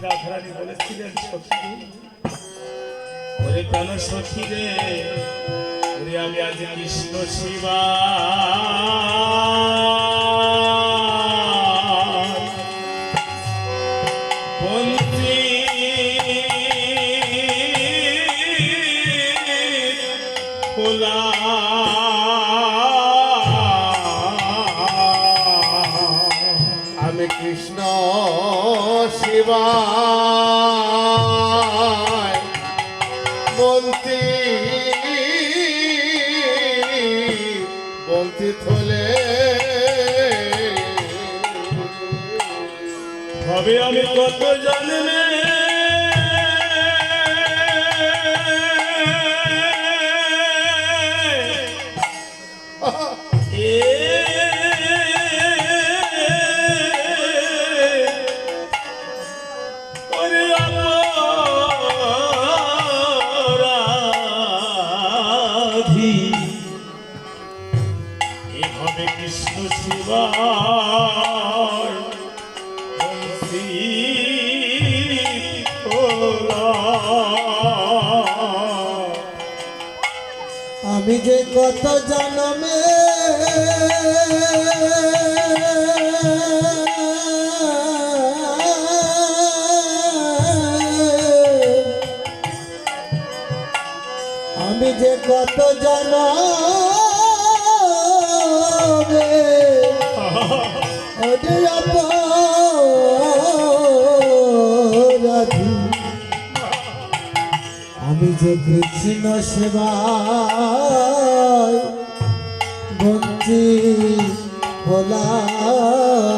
রাধারানী বলেছিলেন, সখী ওরে কেন সখী রে, ওরে আমি আজ কৃষ্ণ শিবা বন্দি খোলা আমি কৃষ্ণ শিবা বন্তি বন্তি থলে হবে আমি কত জন্মে এভাবে কৃষ্ণ শিবায় বংশী খোলা। আমি যে কত জন্মে আমি যে কত জন্মে অপরাধী আমি যে কৃষ্ণ সেবায় বঞ্চিত হলাম।